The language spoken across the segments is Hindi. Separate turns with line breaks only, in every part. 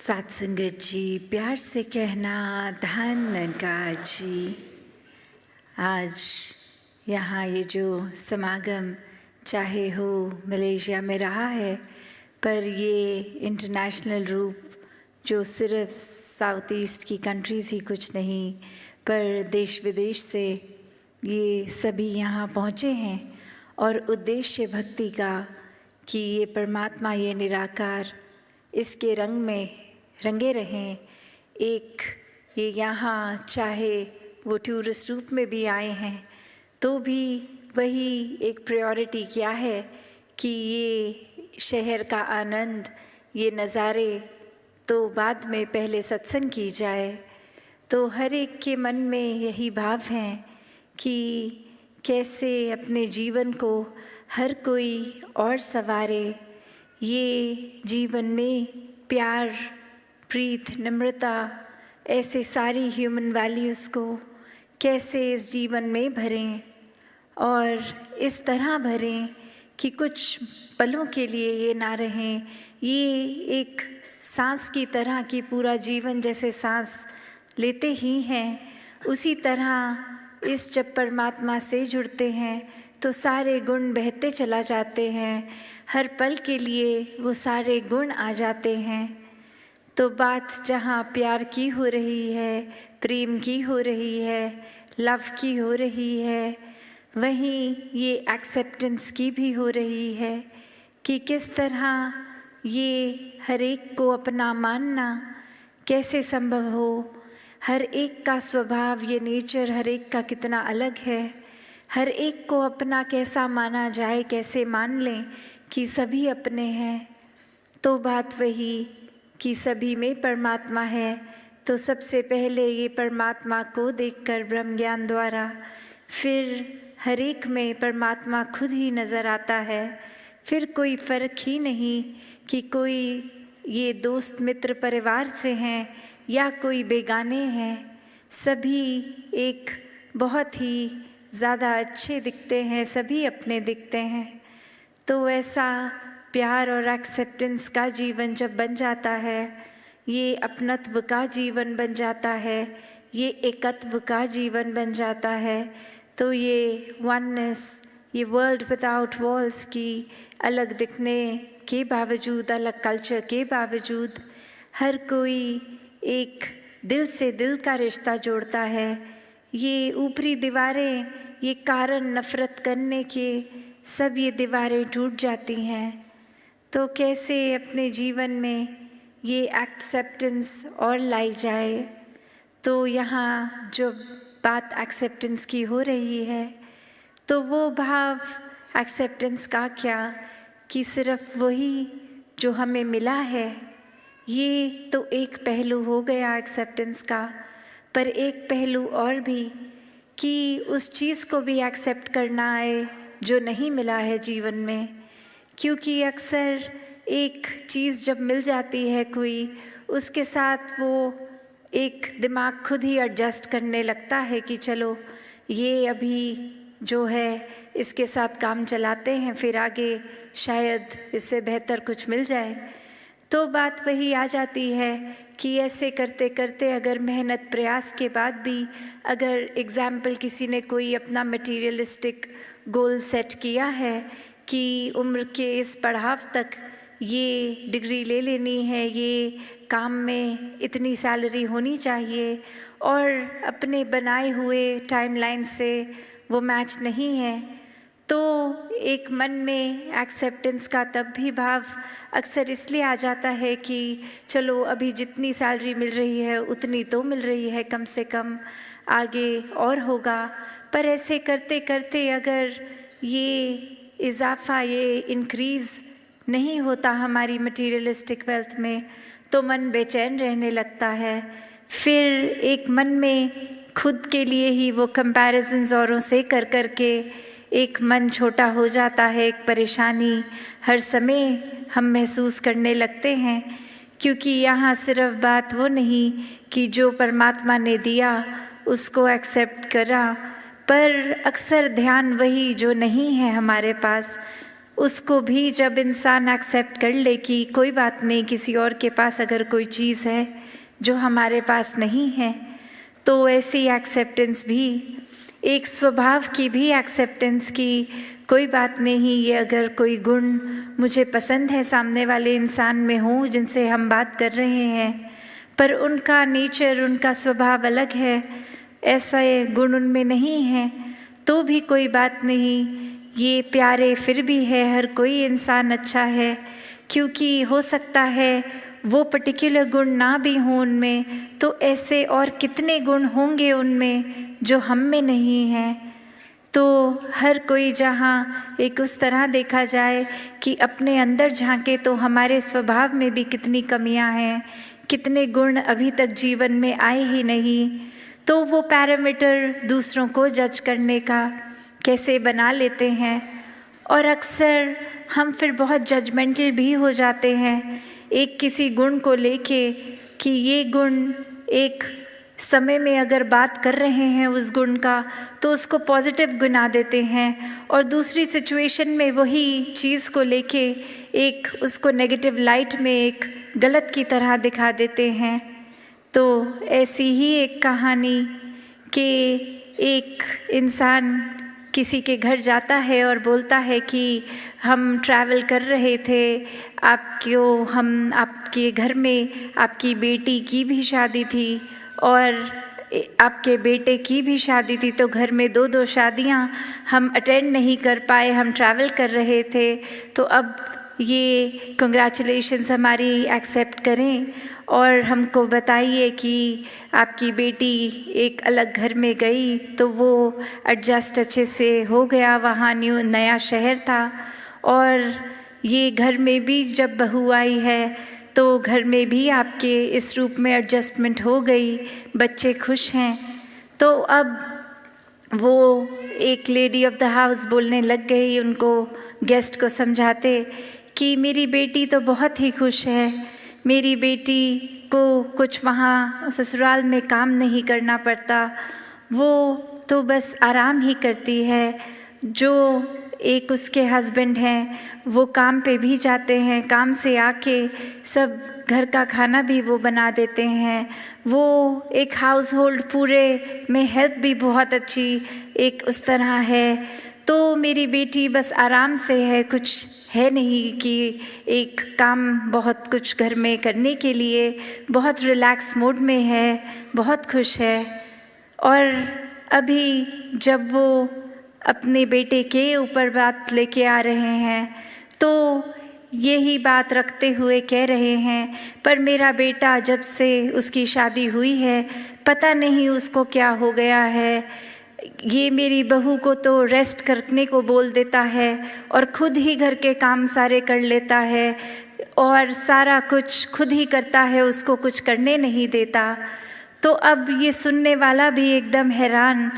सात संगत जी, प्यार से कहना धन्यवाद जी। आज यहाँ ये जो समागम चाहे हो मलेशिया में रहा है, पर ये इंटरनेशनल रूप जो सिर्फ साउथ ईस्ट की कंट्रीज़ ही कुछ नहीं, पर देश विदेश से ये सभी यहाँ पहुँचे हैं और उद्देश्य भक्ति का कि ये परमात्मा, ये निराकार इसके रंग में रंगे रहें। एक ये यहाँ चाहे वो टूरिस्ट रूप में भी आए हैं तो भी वही एक प्रायोरिटी क्या है कि ये शहर का आनंद, ये नज़ारे तो बाद में पहले सत्संग की जाए। तो हर एक के मन में यही भाव है कि कैसे अपने जीवन को हर कोई और संवारे, ये जीवन में प्यार, प्रीत, नम्रता, ऐसे सारी ह्यूमन वैल्यूज़ को कैसे इस जीवन में भरें और इस तरह भरें कि कुछ पलों के लिए ये ना रहें, ये एक सांस की तरह कि पूरा जीवन जैसे सांस लेते ही हैं, उसी तरह इस जब परमात्मा से जुड़ते हैं तो सारे गुण बहते चला जाते हैं, हर पल के लिए वो सारे गुण आ जाते हैं। तो बात जहाँ प्यार की हो रही है, प्रेम की हो रही है, लव की हो रही है, वहीं ये एक्सेप्टेंस की भी हो रही है कि किस तरह ये हर एक को अपना मानना कैसे संभव हो। हर एक का स्वभाव, ये नेचर हर एक का कितना अलग है, हर एक को अपना कैसा माना जाए, कैसे मान लें कि सभी अपने हैं। तो बात वही कि सभी में परमात्मा है, तो सबसे पहले ये परमात्मा को देखकर ब्रह्म ज्ञान द्वारा फिर हर एक में परमात्मा खुद ही नज़र आता है। फिर कोई फ़र्क ही नहीं कि कोई ये दोस्त मित्र परिवार से हैं या कोई बेगाने हैं, सभी एक बहुत ही ज़्यादा अच्छे दिखते हैं, सभी अपने दिखते हैं। तो ऐसा प्यार और एक्सेप्टेंस का जीवन जब बन जाता है, ये अपनत्व का जीवन बन जाता है, ये एकत्व का जीवन बन जाता है, तो ये वननेस, ये वर्ल्ड विदाउट वॉल्स की अलग दिखने के बावजूद, अलग कल्चर के बावजूद हर कोई एक दिल से दिल का रिश्ता जोड़ता है। ये ऊपरी दीवारें, ये कारण नफ़रत करने के, सब ये दीवारें टूट जाती हैं। तो कैसे अपने जीवन में ये एक्सेप्टेंस और लाई जाए। तो यहाँ जो बात एक्सेप्टेंस की हो रही है, तो वो भाव एक्सेप्टेंस का क्या कि सिर्फ वही जो हमें मिला है, ये तो एक पहलू हो गया एक्सेप्टेंस का, पर एक पहलू और भी कि उस चीज़ को भी एक्सेप्ट करना है जो नहीं मिला है जीवन में। क्योंकि अक्सर एक चीज़ जब मिल जाती है कोई, उसके साथ वो एक दिमाग खुद ही एडजस्ट करने लगता है कि चलो ये अभी जो है इसके साथ काम चलाते हैं, फिर आगे शायद इससे बेहतर कुछ मिल जाए। तो बात वही आ जाती है कि ऐसे करते करते अगर मेहनत प्रयास के बाद भी अगर एग्ज़ाम्पल किसी ने कोई अपना मटीरियलिस्टिक गोल सेट किया है कि उम्र के इस पड़ाव तक ये डिग्री ले लेनी है, ये काम में इतनी सैलरी होनी चाहिए, और अपने बनाए हुए टाइमलाइन से वो मैच नहीं है, तो एक मन में एक्सेप्टेंस का तब भी भाव अक्सर इसलिए आ जाता है कि चलो अभी जितनी सैलरी मिल रही है उतनी तो मिल रही है, कम से कम आगे और होगा। पर ऐसे करते करते अगर ये इजाफा, ये इंक्रीज़ नहीं होता हमारी मटीरियलिस्टिक वेल्थ में, तो मन बेचैन रहने लगता है। फिर एक मन में खुद के लिए ही वो कंपैरिजन्स औरों से कर कर के एक मन छोटा हो जाता है, एक परेशानी हर समय हम महसूस करने लगते हैं। क्योंकि यहाँ सिर्फ बात वो नहीं कि जो परमात्मा ने दिया उसको एक्सेप्ट करा, पर अक्सर ध्यान वही जो नहीं है हमारे पास, उसको भी जब इंसान एक्सेप्ट कर ले कि कोई बात नहीं, किसी और के पास अगर कोई चीज़ है जो हमारे पास नहीं है, तो ऐसी एक्सेप्टेंस भी, एक स्वभाव की भी एक्सेप्टेंस की कोई बात नहीं, ये अगर कोई गुण मुझे पसंद है सामने वाले इंसान में हो जिनसे हम बात कर रहे हैं, पर उनका नेचर, उनका स्वभाव अलग है, ऐसा गुण उनमें नहीं है, तो भी कोई बात नहीं, ये प्यारे फिर भी है, हर कोई इंसान अच्छा है, क्योंकि हो सकता है वो पर्टिकुलर गुण ना भी हों उनमें, तो ऐसे और कितने गुण होंगे उनमें जो हम में नहीं हैं। तो हर कोई जहाँ एक उस तरह देखा जाए कि अपने अंदर झांके तो हमारे स्वभाव में भी कितनी कमियां हैं, कितने गुण अभी तक जीवन में आए ही नहीं, तो वो पैरामीटर दूसरों को जज करने का कैसे बना लेते हैं। और अक्सर हम फिर बहुत जजमेंटल भी हो जाते हैं एक किसी गुण को लेके कि ये गुण, एक समय में अगर बात कर रहे हैं उस गुण का तो उसको पॉजिटिव गिना देते हैं, और दूसरी सिचुएशन में वही चीज़ को लेके एक उसको नेगेटिव लाइट में, एक गलत की तरह दिखा देते हैं। तो ऐसी ही एक कहानी कि एक इंसान किसी के घर जाता है और बोलता है कि हम ट्रैवल कर रहे थे, आपके घर में आपकी बेटी की भी शादी थी और आपके बेटे की भी शादी थी, तो घर में 2-2 शादियां हम अटेंड नहीं कर पाए, हम ट्रैवल कर रहे थे, तो अब ये कंग्रेचुलेशंस हमारी एक्सेप्ट करें और हमको बताइए कि आपकी बेटी एक अलग घर में गई तो वो एडजस्ट अच्छे से हो गया, वहाँ नया शहर था, और ये घर में भी जब बहू आई है तो घर में भी आपके इस रूप में एडजस्टमेंट हो गई, बच्चे खुश हैं। तो अब वो एक लेडी ऑफ द हाउस बोलने लग गई उनको, गेस्ट को समझाते कि मेरी बेटी तो बहुत ही खुश है, मेरी बेटी को कुछ वहाँ ससुराल में काम नहीं करना पड़ता, वो तो बस आराम ही करती है, जो एक उसके हस्बैंड हैं वो काम पे भी जाते हैं, काम से आके सब घर का खाना भी वो बना देते हैं, वो एक हाउस होल्ड पूरे में हेल्प भी बहुत अच्छी एक उस तरह है, तो मेरी बेटी बस आराम से है, कुछ है नहीं कि एक काम बहुत कुछ घर में करने के लिए, बहुत रिलैक्स मूड में है, बहुत खुश है। और अभी जब वो अपने बेटे के ऊपर बात लेके आ रहे हैं तो यही बात रखते हुए कह रहे हैं, पर मेरा बेटा जब से उसकी शादी हुई है पता नहीं उसको क्या हो गया है, ये मेरी बहू को तो रेस्ट करने को बोल देता है और खुद ही घर के काम सारे कर लेता है और सारा कुछ खुद ही करता है, उसको कुछ करने नहीं देता। तो अब ये सुनने वाला भी एकदम हैरान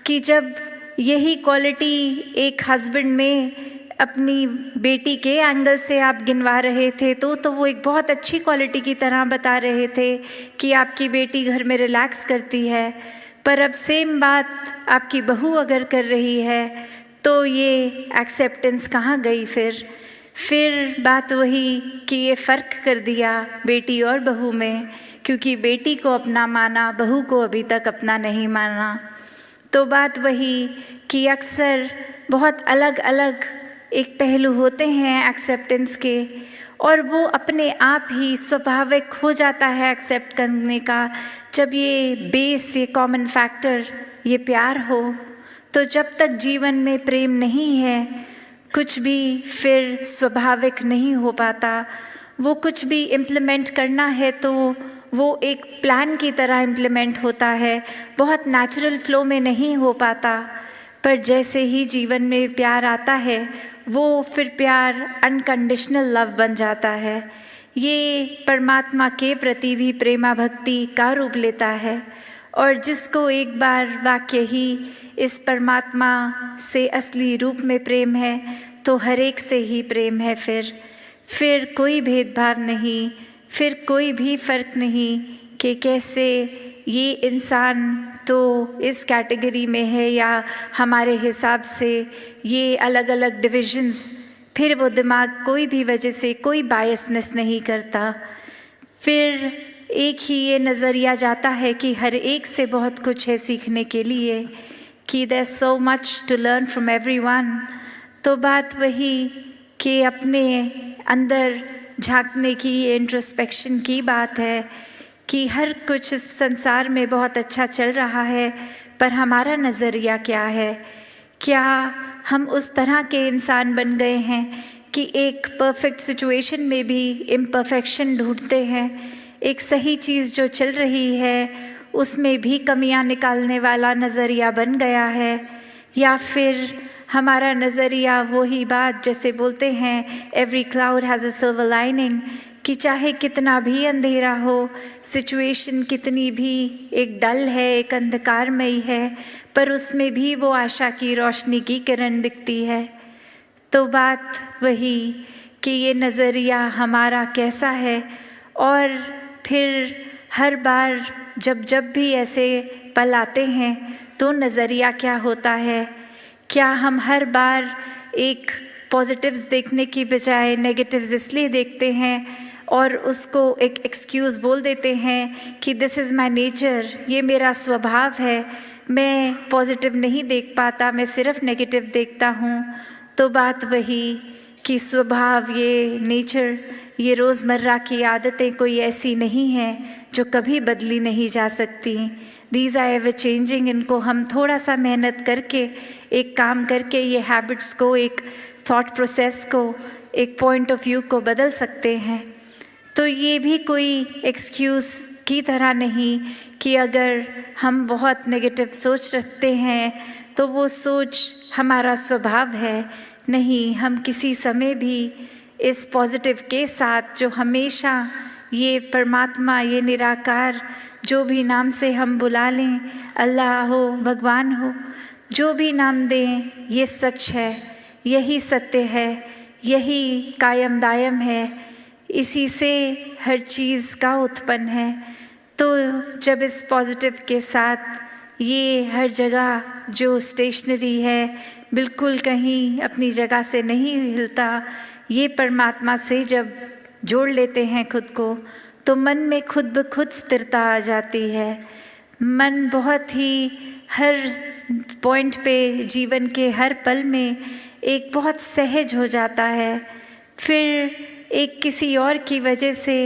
कि जब यही क्वालिटी एक हस्बैंड में अपनी बेटी के एंगल से आप गिनवा रहे थे तो वो एक बहुत अच्छी क्वालिटी की तरह बता रहे थे कि आपकी बेटी घर में रिलैक्स करती है, पर अब सेम बात आपकी बहू अगर कर रही है तो ये एक्सेप्टेंस कहाँ गई? फिर बात वही कि ये फ़र्क कर दिया बेटी और बहू में, क्योंकि बेटी को अपना माना, बहू को अभी तक अपना नहीं माना। तो बात वही कि अक्सर बहुत अलग अलग एक पहलू होते हैं एक्सेप्टेंस के, और वो अपने आप ही स्वाभाविक हो जाता है एक्सेप्ट करने का, जब ये बेस, ये कॉमन फैक्टर, ये प्यार हो। तो जब तक जीवन में प्रेम नहीं है कुछ भी फिर स्वाभाविक नहीं हो पाता। वो कुछ भी इम्प्लीमेंट करना है तो वो एक प्लान की तरह इम्प्लीमेंट होता है, बहुत नेचुरल फ्लो में नहीं हो पाता। पर जैसे ही जीवन में प्यार आता है वो फिर प्यार अनकंडीशनल लव बन जाता है। ये परमात्मा के प्रति भी प्रेमा भक्ति का रूप लेता है, और जिसको एक बार वाक्य ही इस परमात्मा से असली रूप में प्रेम है तो हर एक से ही प्रेम है। फिर कोई भेदभाव नहीं, फिर कोई भी फ़र्क नहीं कि कैसे ये इंसान तो इस कैटेगरी में है या हमारे हिसाब से ये अलग अलग डिविजन्स फिर वो दिमाग कोई भी वजह से कोई बायसनेस नहीं करता। फिर एक ही ये नज़रिया जाता है कि हर एक से बहुत कुछ है सीखने के लिए, कि there so much to learn from everyone. तो बात वही कि अपने अंदर झांकने की, इंट्रोस्पेक्शन की बात है कि हर कुछ इस संसार में बहुत अच्छा चल रहा है, पर हमारा नज़रिया क्या है? क्या हम उस तरह के इंसान बन गए हैं कि एक परफेक्ट सिचुएशन में भी इम्परफेक्शन ढूंढते हैं, एक सही चीज़ जो चल रही है उसमें भी कमियां निकालने वाला नज़रिया बन गया है? या फिर हमारा नज़रिया वही बात जैसे बोलते हैं every cloud has a silver lining, कि चाहे कितना भी अंधेरा हो, सिचुएशन कितनी भी एक डल है, एक अंधकारमयी है, पर उसमें भी वो आशा की रोशनी की किरण दिखती है। तो बात वही कि ये नज़रिया हमारा कैसा है, और फिर हर बार जब भी ऐसे पल आते हैं तो नज़रिया क्या होता है? क्या हम हर बार एक पॉजिटिव्स देखने की बजाय नेगेटिव्स इसलिए देखते हैं और उसको एक एक्सक्यूज़ बोल देते हैं कि दिस इज़ माय नेचर, ये मेरा स्वभाव है, मैं पॉजिटिव नहीं देख पाता, मैं सिर्फ नेगेटिव देखता हूँ। तो बात वही कि स्वभाव, ये नेचर, ये रोज़मर्रा की आदतें कोई ऐसी नहीं हैं जो कभी बदली नहीं जा सकती। These are ever changing. इनको हम थोड़ा सा मेहनत करके, एक काम करके ये हैबिट्स को, एक थॉट प्रोसेस को, एक पॉइंट ऑफ व्यू को बदल सकते हैं। तो ये भी कोई एक्सक्यूज़ की तरह नहीं कि अगर हम बहुत नेगेटिव सोच रखते हैं तो वो सोच हमारा स्वभाव है। नहीं, हम किसी समय भी इस पॉजिटिव के साथ, जो हमेशा ये परमात्मा, ये निराकार, जो भी नाम से हम बुला लें, अल्लाह हो, भगवान हो, जो भी नाम दें, ये सच है, यही सत्य है, यही कायम दायम है, इसी से हर चीज़ का उत्पन्न है। तो जब इस पॉजिटिव के साथ ये हर जगह जो स्टेशनरी है, बिल्कुल कहीं अपनी जगह से नहीं हिलता, ये परमात्मा से जब जोड़ लेते हैं खुद को, तो मन में खुद ब खुद स्थिरता आ जाती है। मन बहुत ही हर पॉइंट पे, जीवन के हर पल में एक बहुत सहज हो जाता है। फिर एक किसी और की वजह से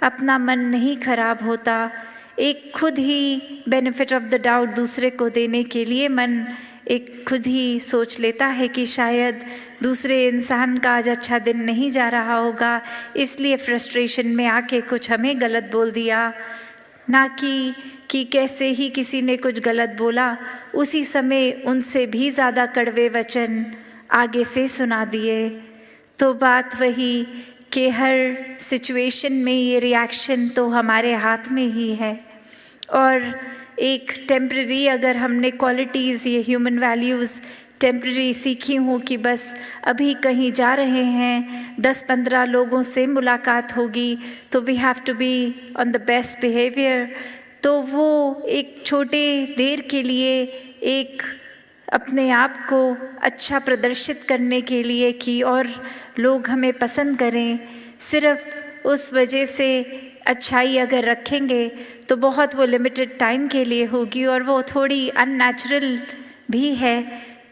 अपना मन नहीं खराब होता, एक खुद ही बेनिफिट ऑफ द डाउट दूसरे को देने के लिए मन एक खुद ही सोच लेता है कि शायद दूसरे इंसान का आज अच्छा दिन नहीं जा रहा होगा, इसलिए फ्रस्ट्रेशन में आके कुछ हमें गलत बोल दिया। ना कि कैसे ही किसी ने कुछ गलत बोला, उसी समय उनसे भी ज़्यादा कड़वे वचन आगे से सुना दिए। तो बात वही कि हर सिचुएशन में ये रिएक्शन तो हमारे हाथ में ही है। और एक टेम्पररी अगर हमने क्वालिटीज़, ये ह्यूमन वैल्यूज़ टेम्पररी सीखी हूँ कि बस अभी कहीं जा रहे हैं, 10-15 लोगों से मुलाकात होगी तो we have to be on the best behaviour, तो वो एक छोटे देर के लिए एक अपने आप को अच्छा प्रदर्शित करने के लिए कि और लोग हमें पसंद करें, सिर्फ उस वजह से अच्छाई अगर रखेंगे तो बहुत वो लिमिटेड टाइम के लिए होगी और वो थोड़ी अननेचुरल भी है।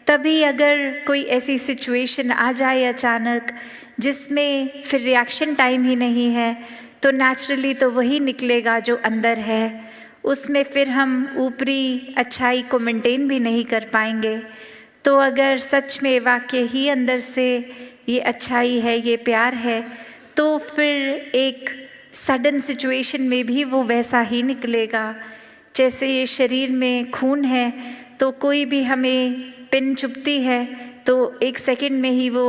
तभी अगर कोई ऐसी सिचुएशन आ जाए अचानक जिसमें फिर रिएक्शन टाइम ही नहीं है, तो नेचुरली तो वही निकलेगा जो अंदर है, उसमें फिर हम ऊपरी अच्छाई को मेंटेन भी नहीं कर पाएंगे। तो अगर सच में वाकई ही अंदर से ये अच्छाई है, ये प्यार है, तो फिर एक सडन सिचुएशन में भी वो वैसा ही निकलेगा। जैसे ये शरीर में खून है तो कोई भी हमें पिन चुभती है तो 1 सेकंड में ही वो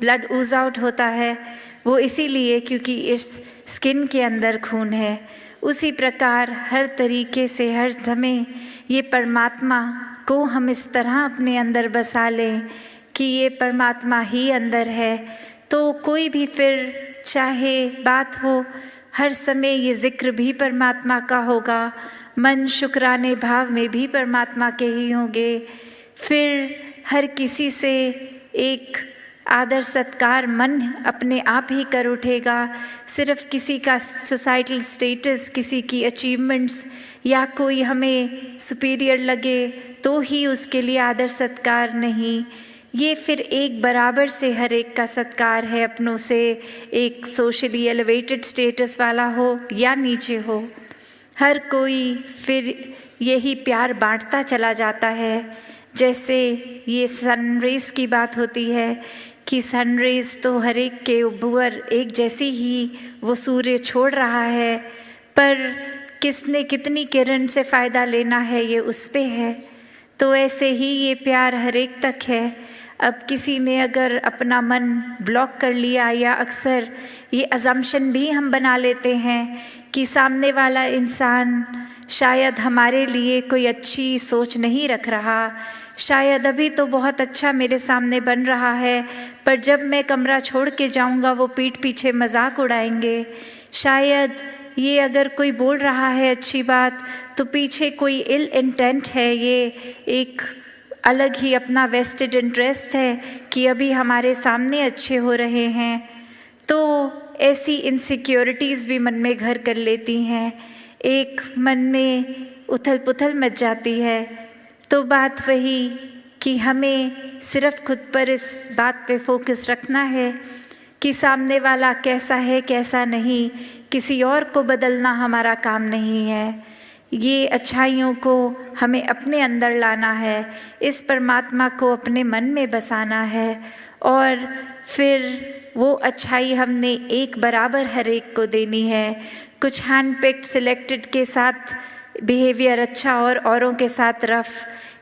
ब्लड ऊज आउट होता है, वो इसीलिए क्योंकि इस स्किन के अंदर खून है। उसी प्रकार हर तरीके से हर समय ये परमात्मा को हम इस तरह अपने अंदर बसा लें कि ये परमात्मा ही अंदर है, तो कोई भी फिर चाहे बात हो, हर समय ये जिक्र भी परमात्मा का होगा, मन शुक्राने भाव में भी परमात्मा के ही होंगे। फिर हर किसी से एक आदर सत्कार मन अपने आप ही कर उठेगा। सिर्फ किसी का सोसाइटल स्टेटस, किसी की अचीवमेंट्स या कोई हमें सुपीरियर लगे तो ही उसके लिए आदर सत्कार नहीं, ये फिर एक बराबर से हर एक का सत्कार है, अपनों से एक सोशली एलिवेटेड स्टेटस वाला हो या नीचे हो, हर कोई फिर यही प्यार बांटता चला जाता है। जैसे ये सन रेज़ की बात होती है कि सन रेज़ तो हर एक के ऊपर एक जैसी ही वो सूर्य छोड़ रहा है, पर किसने कितनी किरण से फ़ायदा लेना है ये उस पे है। तो ऐसे ही ये प्यार हर एक तक है। अब किसी ने अगर अपना मन ब्लॉक कर लिया, या अक्सर ये अजम्पशन भी हम बना लेते हैं कि सामने वाला इंसान शायद हमारे लिए कोई अच्छी सोच नहीं रख रहा, शायद अभी तो बहुत अच्छा मेरे सामने बन रहा है, पर जब मैं कमरा छोड़ के जाऊंगा वो पीठ पीछे मजाक उड़ाएंगे, शायद ये अगर कोई बोल रहा है अच्छी बात तो पीछे कोई इल इंटेंट है, ये एक अलग ही अपना वेस्टेड इंटरेस्ट है कि अभी हमारे सामने अच्छे हो रहे हैं। तो ऐसी इनसिक्योरिटीज़ भी मन में घर कर लेती हैं, एक मन में उथल पुथल मच जाती है। तो बात वही कि हमें सिर्फ खुद पर इस बात पे फोकस रखना है कि सामने वाला कैसा है कैसा नहीं, किसी और को बदलना हमारा काम नहीं है। ये अच्छाइयों को हमें अपने अंदर लाना है, इस परमात्मा को अपने मन में बसाना है, और फिर वो अच्छाई हमने एक बराबर हर एक को देनी है। कुछ हैंड पिक्ड सिलेक्टेड के साथ बिहेवियर अच्छा और औरों के साथ रफ,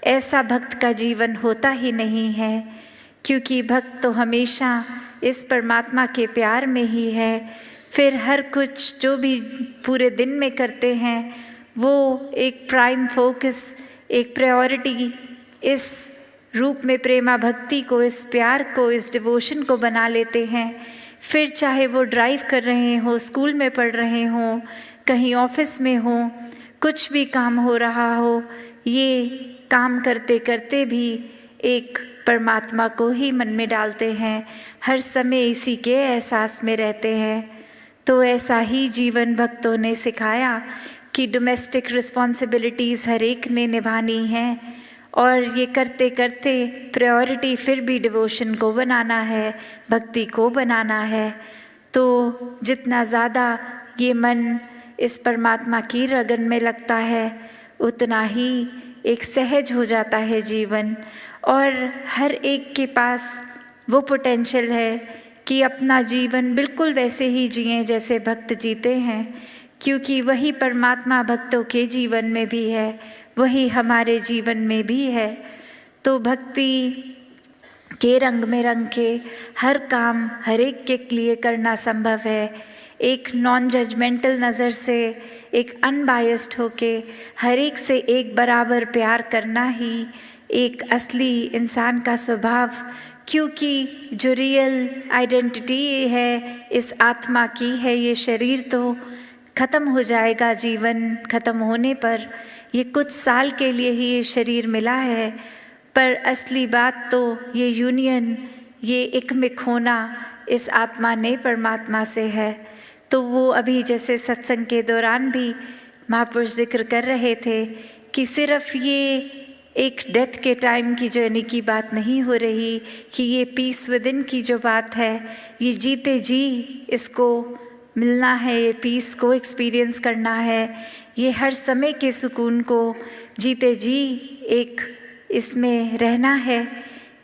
ऐसा भक्त का जीवन होता ही नहीं है, क्योंकि भक्त तो हमेशा इस परमात्मा के प्यार में ही है। फिर हर कुछ जो भी पूरे दिन में करते हैं वो एक प्राइम फोकस, एक प्रायोरिटी इस रूप में प्रेमा भक्ति को, इस प्यार को, इस डिवोशन को बना लेते हैं। फिर चाहे वो ड्राइव कर रहे हों, स्कूल में पढ़ रहे हों, कहीं ऑफिस में हों, कुछ भी काम हो रहा हो, ये काम करते करते भी एक परमात्मा को ही मन में डालते हैं, हर समय इसी के एहसास में रहते हैं। तो ऐसा ही जीवन भक्तों ने सिखाया कि डोमेस्टिक रिस्पॉन्सिबिलिटीज़ हर एक ने निभानी हैं, और ये करते करते प्रायोरिटी फिर भी डिवोशन को बनाना है, भक्ति को बनाना है। तो जितना ज़्यादा ये मन इस परमात्मा की रगन में लगता है उतना ही एक सहज हो जाता है जीवन, और हर एक के पास वो पोटेंशियल है कि अपना जीवन बिल्कुल वैसे ही जिएं जैसे भक्त जीते हैं, क्योंकि वही परमात्मा भक्तों के जीवन में भी है, वही हमारे जीवन में भी है। तो भक्ति के रंग में रंग के हर काम हर एक के लिए करना संभव है। एक नॉन जजमेंटल नज़र से, एक अनबायस्ड होके हर एक से एक बराबर प्यार करना ही एक असली इंसान का स्वभाव, क्योंकि जो रियल आइडेंटिटी है इस आत्मा की है, ये शरीर तो ख़त्म हो जाएगा, जीवन ख़त्म होने पर ये कुछ साल के लिए ही ये शरीर मिला है, पर असली बात तो ये यूनियन, ये एकमिक होना इस आत्मा ने परमात्मा से है। तो वो अभी जैसे सत्संग के दौरान भी महापुरुष जिक्र कर रहे थे कि सिर्फ ये एक डेथ के टाइम की जर्नी की बात नहीं हो रही, कि ये पीस विद इन की जो बात है, ये जीते जी इसको मिलना है, ये पीस को एक्सपीरियंस करना है, ये हर समय के सुकून को जीते जी एक इसमें रहना है,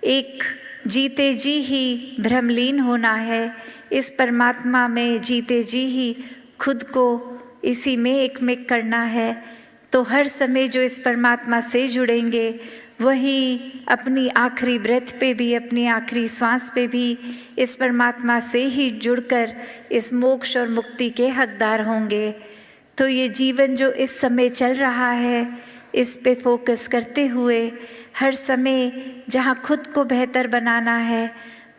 एक जीते जी ही भ्रमलीन होना है, इस परमात्मा में जीते जी ही खुद को इसी में एकमिक करना है। तो हर समय जो इस परमात्मा से जुड़ेंगे वही अपनी आखिरी ब्रेथ पे भी, अपनी आखिरी सांस पे भी इस परमात्मा से ही जुड़कर इस मोक्ष और मुक्ति के हकदार होंगे। तो ये जीवन जो इस समय चल रहा है, इस पे फोकस करते हुए हर समय जहाँ खुद को बेहतर बनाना है,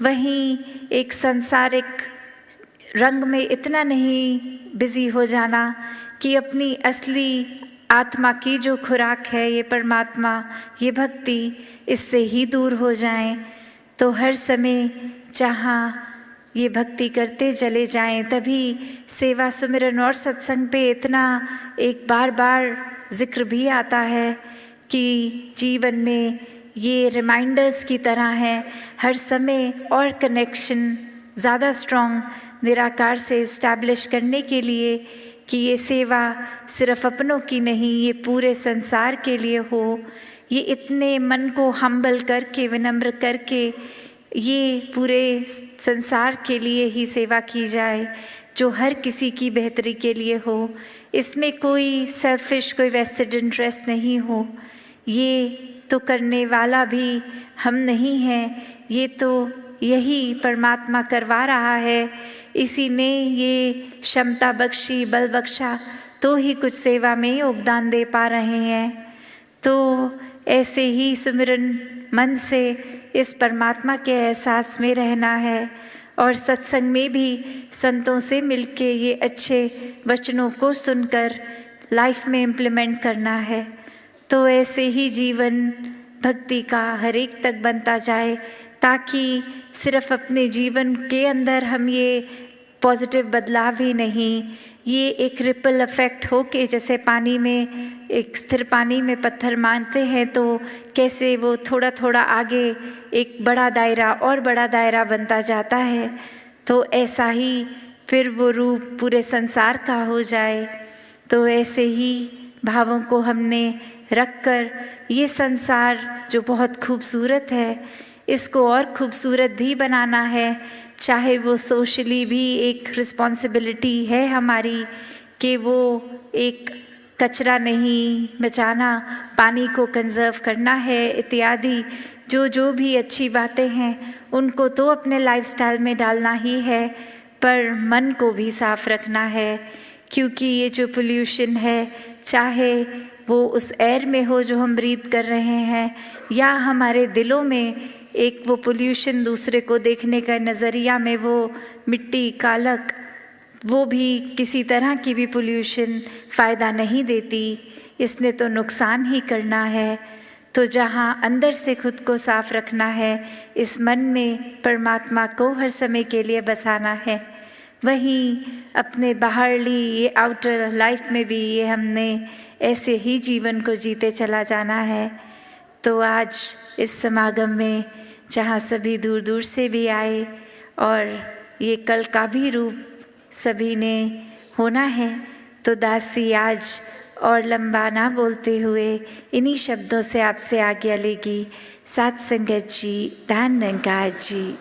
वहीं एक सांसारिक रंग में इतना नहीं बिजी हो जाना कि अपनी असली आत्मा की जो खुराक है, ये परमात्मा, ये भक्ति, इससे ही दूर हो जाएं। तो हर समय जहाँ ये भक्ति करते चले जाएं, तभी सेवा सुमिरन और सत्संग पे इतना एक बार बार जिक्र भी आता है कि जीवन में ये रिमाइंडर्स की तरह है हर समय, और कनेक्शन ज़्यादा स्ट्रॉन्ग निराकार से इस्टेब्लिश करने के लिए कि ये सेवा सिर्फ अपनों की नहीं, ये पूरे संसार के लिए हो। ये इतने मन को हम्बल करके, विनम्र करके ये पूरे संसार के लिए ही सेवा की जाए, जो हर किसी की बेहतरी के लिए हो। इसमें कोई सेल्फिश, कोई वेस्टेड इंटरेस्ट नहीं हो। ये तो करने वाला भी हम नहीं हैं, ये तो यही परमात्मा करवा रहा है। इसी ने ये क्षमता बख्शी, बल बख्शा, तो ही कुछ सेवा में योगदान दे पा रहे हैं। तो ऐसे ही सुमिरन मन से इस परमात्मा के एहसास में रहना है, और सत्संग में भी संतों से मिलके ये अच्छे वचनों को सुनकर लाइफ में इम्प्लीमेंट करना है। तो ऐसे ही जीवन भक्ति का हर एक तक बनता जाए, ताकि सिर्फ अपने जीवन के अंदर हम ये पॉजिटिव बदलाव ही नहीं, ये एक रिपल इफेक्ट हो के, जैसे पानी में, एक स्थिर पानी में पत्थर मारते हैं तो कैसे वो थोड़ा थोड़ा आगे एक बड़ा दायरा और बड़ा दायरा बनता जाता है, तो ऐसा ही फिर वो रूप पूरे संसार का हो जाए। तो ऐसे ही भावों को हमने रखकर ये संसार जो बहुत खूबसूरत है, इसको और खूबसूरत भी बनाना है। चाहे वो सोशली भी एक रिस्पॉन्सिबिलिटी है हमारी कि वो एक कचरा नहीं बचाना, पानी को कंजर्व करना है, इत्यादि जो भी अच्छी बातें हैं उनको तो अपने लाइफस्टाइल में डालना ही है, पर मन को भी साफ रखना है। क्योंकि ये जो पोल्यूशन है, चाहे वो उस एयर में हो जो हम ब्रीथ कर रहे हैं, या हमारे दिलों में एक वो पोल्यूशन, दूसरे को देखने का नज़रिया में वो मिट्टी, कालक, वो भी किसी तरह की भी पोल्यूशन फ़ायदा नहीं देती, इसने तो नुकसान ही करना है। तो जहाँ अंदर से खुद को साफ रखना है, इस मन में परमात्मा को हर समय के लिए बसाना है, वहीं अपने बाहरली ये आउटर लाइफ में भी ये हमने ऐसे ही जीवन को जीते चला जाना है। तो आज इस समागम में जहाँ सभी दूर दूर से भी आए, और ये कल का भी रूप सभी ने होना है, तो दासी आज और लंबा ना बोलते हुए इन्हीं शब्दों से आपसे आज्ञा लेगी। साथ संगत जी, धन्यवाद जी।